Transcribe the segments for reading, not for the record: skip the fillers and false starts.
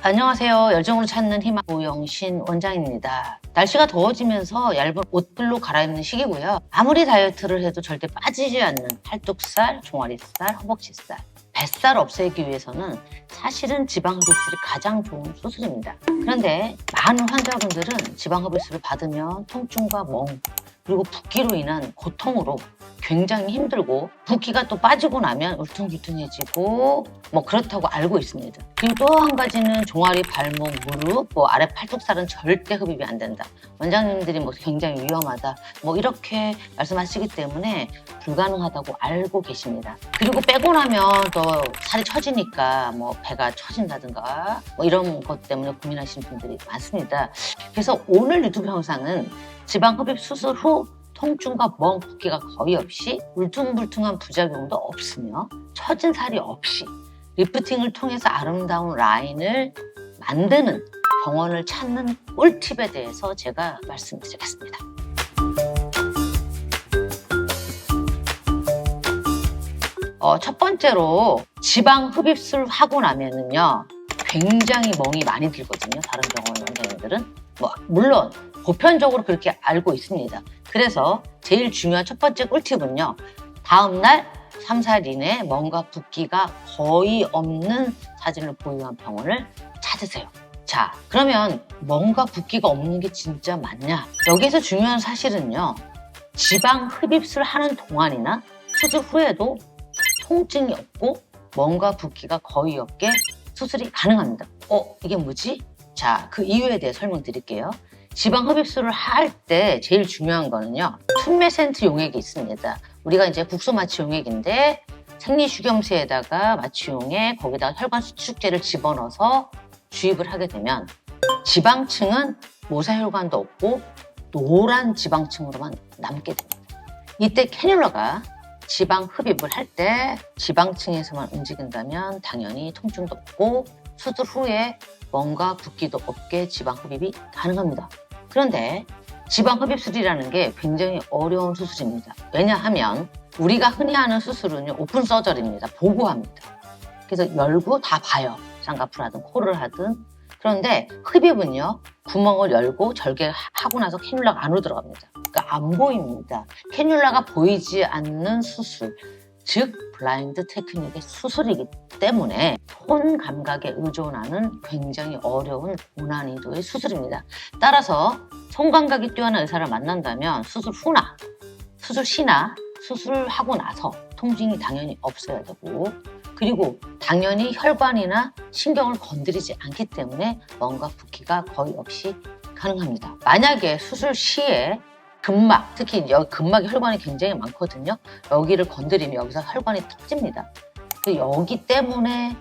안녕하세요. 열정으로 찾는 희망 오영신 원장입니다. 날씨가 더워지면서 얇은 옷들로 갈아입는 시기고요. 아무리 다이어트를 해도 절대 빠지지 않는 팔뚝살, 종아리살, 허벅지살, 뱃살 없애기 위해서는 사실은 지방흡입술이 가장 좋은 수술입니다. 그런데 많은 환자분들은 지방흡입술을 받으면 통증과 멍, 그리고 붓기로 인한 고통으로 굉장히 힘들고 붓기가 또 빠지고 나면 울퉁불퉁해지고 그렇다고 알고 있습니다. 그리고 또 한 가지는 종아리, 발목, 무릎, 아래 팔뚝살은 절대 흡입이 안 된다. 원장님들이 굉장히 위험하다. 이렇게 말씀하시기 때문에 불가능하다고 알고 계십니다. 그리고 빼고 나면 또 살이 처지니까 배가 처진다든가 이런 것 때문에 고민하시는 분들이 많습니다. 그래서 오늘 유튜브 영상은 지방흡입 수술 후 통증과 멍, 붓기가 거의 없이 울퉁불퉁한 부작용도 없으며 처진 살이 없이 리프팅을 통해서 아름다운 라인을 만드는 병원을 찾는 꿀팁에 대해서 제가 말씀드리겠습니다. 첫 번째로 지방 흡입술 하고 나면은요 굉장히 멍이 많이 들거든요. 다른 병원 원장님들은 물론 보편적으로 그렇게 알고 있습니다. 그래서 제일 중요한 첫 번째 꿀팁은요, 다음날 3, 4일 이내에 멍과 붓기가 거의 없는 사진을 보유한 병원을 찾으세요. 자, 그러면 멍과 붓기가 없는 게 진짜 맞냐? 여기서 중요한 사실은요, 지방 흡입술 하는 동안이나 수술 후에도 통증이 없고 멍과 붓기가 거의 없게 수술이 가능합니다. 이게 뭐지? 자, 그 이유에 대해 설명드릴게요. 지방 흡입술을 할 때 제일 중요한 거는요, 툰메센트 용액이 있습니다. 우리가 이제 국소 마취 용액인데 생리식염수에다가 마취 용액, 거기다가 혈관 수축제를 집어넣어서 주입을 하게 되면 지방층은 모사혈관도 없고 노란 지방층으로만 남게 됩니다. 이때 캐뉼라가 지방 흡입을 할 때 지방층에서만 움직인다면 당연히 통증도 없고 수술 후에 멍과 붓기도 없게 지방 흡입이 가능합니다. 그런데 지방 흡입술이라는 게 굉장히 어려운 수술입니다. 왜냐하면 우리가 흔히 하는 수술은요, 오픈 서저리입니다. 보고 합니다. 그래서 열고 다 봐요. 쌍꺼풀 하든 코를 하든. 그런데 흡입은요, 구멍을 열고 절개하고 나서 캐뉼라가 안으로 들어갑니다. 그러니까 안 보입니다. 캐뉼라가 보이지 않는 수술, 즉 블라인드 테크닉의 수술이기 때문에 손 감각에 의존하는 굉장히 어려운 고난이도의 수술입니다. 따라서 손 감각이 뛰어난 의사를 만난다면 수술 후나 수술 시나 수술하고 나서 통증이 당연히 없어야 되고, 그리고 당연히 혈관이나 신경을 건드리지 않기 때문에 멍과 붓기가 거의 없이 가능합니다. 만약에 수술 시에 근막, 특히 여기 근막에 혈관이 굉장히 많거든요. 여기를 건드리면 여기서 혈관이 터집니다. 여기 때문에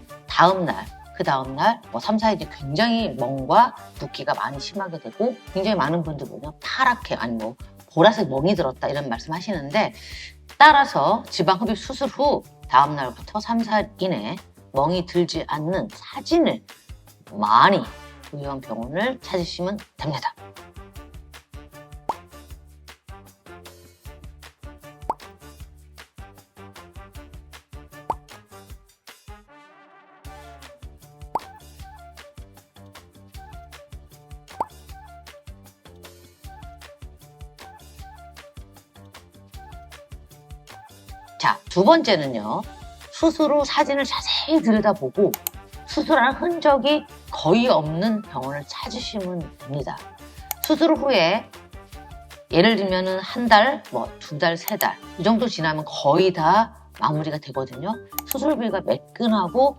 그 다음날 3, 4일이 굉장히 멍과 붓기가 많이 심하게 되고, 굉장히 많은 분들은요, 파랗게 보라색 멍이 들었다 이런 말씀 하시는데, 따라서 지방흡입 수술 후 다음날부터 3, 4일 이내에 멍이 들지 않는 사진을 많이 보유한 병원을 찾으시면 됩니다. 자, 두 번째는요, 수술 후 사진을 자세히 들여다보고 수술한 흔적이 거의 없는 병원을 찾으시면 됩니다. 수술 후에 예를 들면 한 달, 2달, 3달 이 정도 지나면 거의 다 마무리가 되거든요. 수술 부위가 매끈하고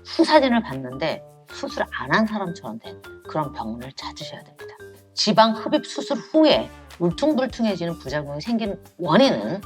후 사진을 봤는데 수술 안 한 사람처럼 된 그런 병원을 찾으셔야 됩니다. 지방 흡입 수술 후에 울퉁불퉁해지는 부작용이 생기는 원인은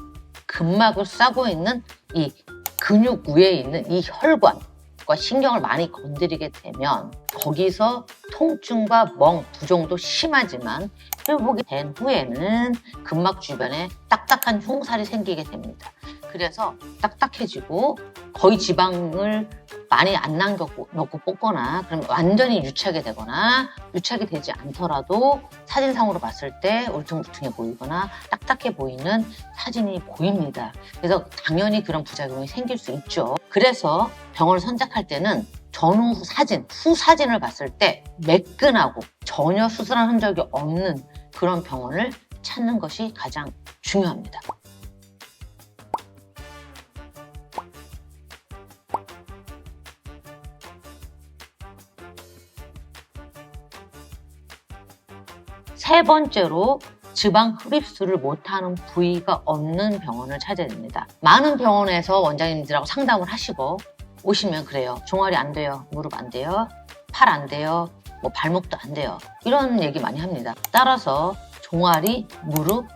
근막을 싸고 있는 이 근육 위에 있는 이 혈관과 신경을 많이 건드리게 되면 거기서 통증과 멍, 부종도 심하지만 회복이 된 후에는 근막 주변에 딱딱한 흉살이 생기게 됩니다. 그래서 딱딱해지고 거의 지방을 많이 안 남겨놓고 뽑거나, 그럼 완전히 유착이 되거나, 유착이 되지 않더라도 사진상으로 봤을 때 울퉁불퉁해 보이거나 딱딱해 보이는 사진이 보입니다. 그래서 당연히 그런 부작용이 생길 수 있죠. 그래서 병원을 선택할 때는 전후 사진, 후 사진을 봤을 때 매끈하고 전혀 수술한 흔적이 없는 그런 병원을 찾는 것이 가장 중요합니다. 세 번째로 지방 흡입술을 못하는 부위가 없는 병원을 찾아야 됩니다. 많은 병원에서 원장님들하고 상담을 하시고 오시면 그래요. 종아리 안 돼요. 무릎 안 돼요. 팔 안 돼요. 뭐 발목도 안 돼요. 이런 얘기 많이 합니다. 따라서 종아리, 무릎,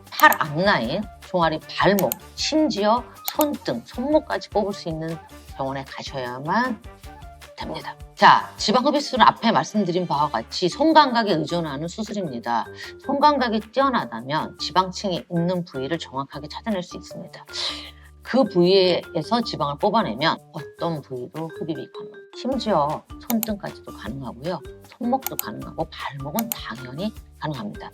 팔 앞라인, 종아리, 발목, 심지어 손등, 손목까지 뽑을 수 있는 병원에 가셔야만 됩니다. 자, 지방 흡입술은 앞에 말씀드린 바와 같이 손감각에 의존하는 수술입니다. 손감각이 뛰어나다면 지방층이 있는 부위를 정확하게 찾아낼 수 있습니다. 그 부위에서 지방을 뽑아내면 어떤 부위도 흡입이 가능합니다. 심지어 손등까지도 가능하고요. 손목도 가능하고 발목은 당연히 가능합니다.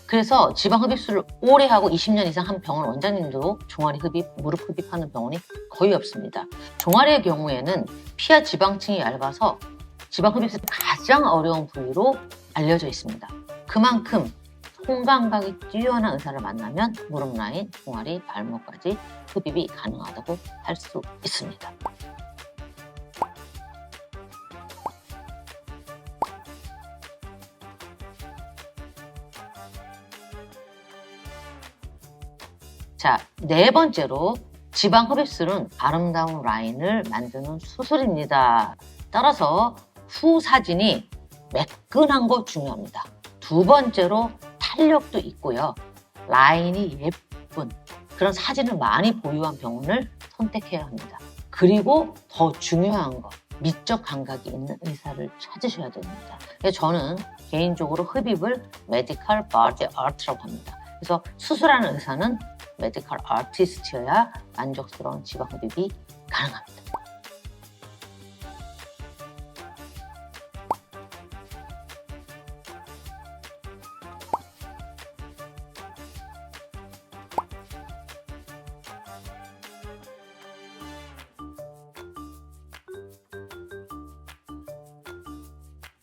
그래서 지방 흡입술을 오래 하고 20년 이상 한 병원 원장님도 종아리 흡입, 무릎 흡입하는 병원이 거의 없습니다. 종아리의 경우에는 피하 지방층이 얇아서 지방 흡입술이 가장 어려운 부위로 알려져 있습니다. 그만큼 손감각이 뛰어난 의사를 만나면 무릎 라인, 종아리, 발목까지 흡입이 가능하다고 할 수 있습니다. 자, 네 번째로 지방 흡입술은 아름다운 라인을 만드는 수술입니다. 따라서 후 사진이 매끈한 거 중요합니다. 두 번째로 탄력도 있고요. 라인이 예쁜 그런 사진을 많이 보유한 병원을 선택해야 합니다. 그리고 더 중요한 거, 미적 감각이 있는 의사를 찾으셔야 됩니다. 저는 개인적으로 흡입을 메디컬 바디 아트라고 합니다. 그래서 수술하는 의사는 메디컬 아티스트여야 만족스러운 지방 흡입이 가능합니다.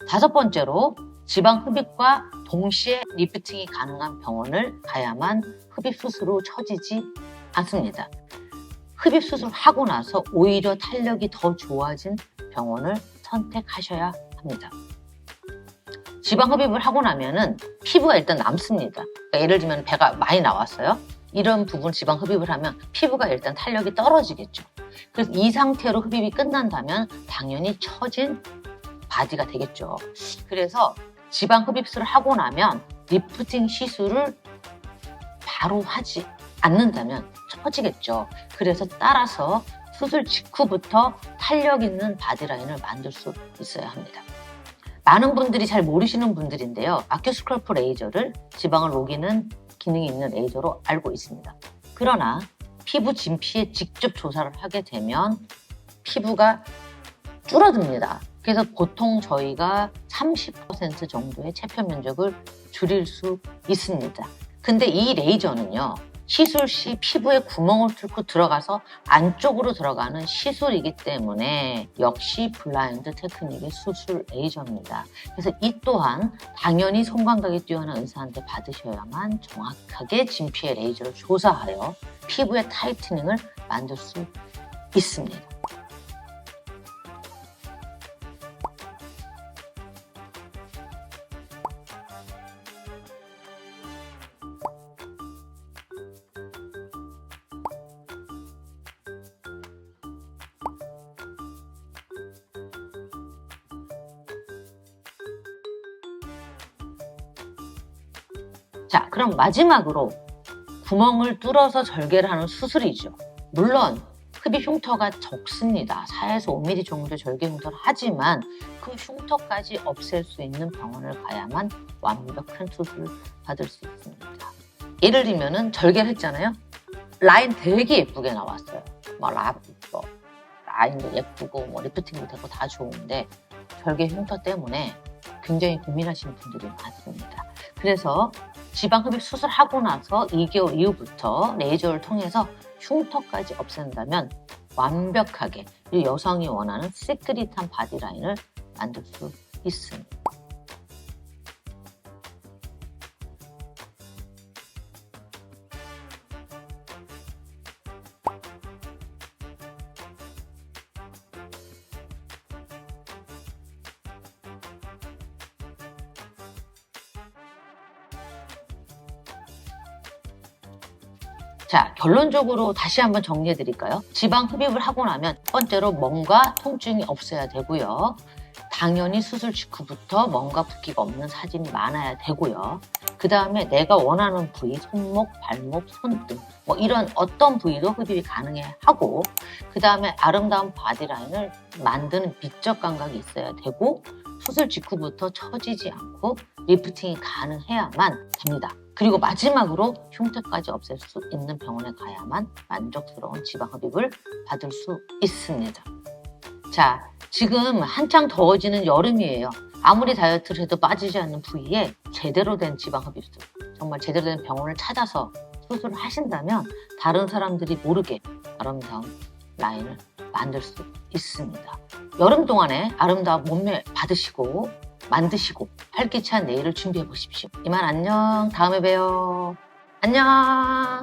다섯 번째로 지방 흡입과 동시에 리프팅이 가능한 병원을 가야만 흡입 수술로 처지지 않습니다. 흡입 수술하고 나서 오히려 탄력이 더 좋아진 병원을 선택하셔야 합니다. 지방 흡입을 하고 나면은 피부가 일단 남습니다. 그러니까 예를 들면 배가 많이 나왔어요. 이런 부분 지방 흡입을 하면 피부가 일단 탄력이 떨어지겠죠. 그래서 이 상태로 흡입이 끝난다면 당연히 처진 바디가 되겠죠. 그래서 지방 흡입술을 하고 나면 리프팅 시술을 바로 하지 않는다면 처지겠죠. 그래서 따라서 수술 직후부터 탄력 있는 바디라인을 만들 수 있어야 합니다. 많은 분들이 잘 모르시는 분들인데요. 아큐스컬프 레이저를 지방을 녹이는 기능이 있는 레이저로 알고 있습니다. 그러나 피부 진피에 직접 조사를 하게 되면 피부가 줄어듭니다. 그래서 보통 저희가 30% 정도의 체표 면적을 줄일 수 있습니다. 근데 이 레이저는요, 시술 시 피부에 구멍을 뚫고 들어가서 안쪽으로 들어가는 시술이기 때문에 역시 블라인드 테크닉의 수술 레이저입니다. 그래서 이 또한 당연히 손감각이 뛰어난 의사한테 받으셔야만 정확하게 진피의 레이저를 조사하여 피부의 타이트닝을 만들 수 있습니다. 자, 그럼 마지막으로 구멍을 뚫어서 절개를 하는 수술이죠. 물론 흡입 흉터가 적습니다. 4에서 5mm 정도의 절개 흉터를 하지만 그 흉터까지 없앨 수 있는 병원을 가야만 완벽한 수술을 받을 수 있습니다. 예를 들면은 절개를 했잖아요. 라인 되게 예쁘게 나왔어요. 라인도 예쁘고 리프팅도 되고 다 좋은데 절개 흉터 때문에 굉장히 고민하시는 분들이 많습니다. 그래서 지방 흡입 수술하고 나서 2개월 이후부터 레이저를 통해서 흉터까지 없앤다면 완벽하게 이 여성이 원하는 시크릿한 바디라인을 만들 수 있습니다. 자, 결론적으로 다시 한번 정리해 드릴까요? 지방 흡입을 하고 나면 첫 번째로 멍과 통증이 없어야 되고요. 당연히 수술 직후부터 멍과 붓기가 없는 사진이 많아야 되고요. 그 다음에 내가 원하는 부위, 손목, 발목, 손등 뭐 이런 어떤 부위도 흡입이 가능해 하고, 그 다음에 아름다운 바디라인을 만드는 미적 감각이 있어야 되고, 수술 직후부터 처지지 않고 리프팅이 가능해야만 됩니다. 그리고 마지막으로 흉터까지 없앨 수 있는 병원에 가야만 만족스러운 지방 흡입을 받을 수 있습니다. 자, 지금 한창 더워지는 여름이에요. 아무리 다이어트를 해도 빠지지 않는 부위에 제대로 된 지방 흡입술, 정말 제대로 된 병원을 찾아서 수술을 하신다면 다른 사람들이 모르게 아름다운 라인을 만들 수 있습니다. 여름 동안에 아름다운 몸매 받으시고 만드시고 활기찬 내일을 준비해 보십시오. 이만 안녕. 다음에 봬요. 안녕.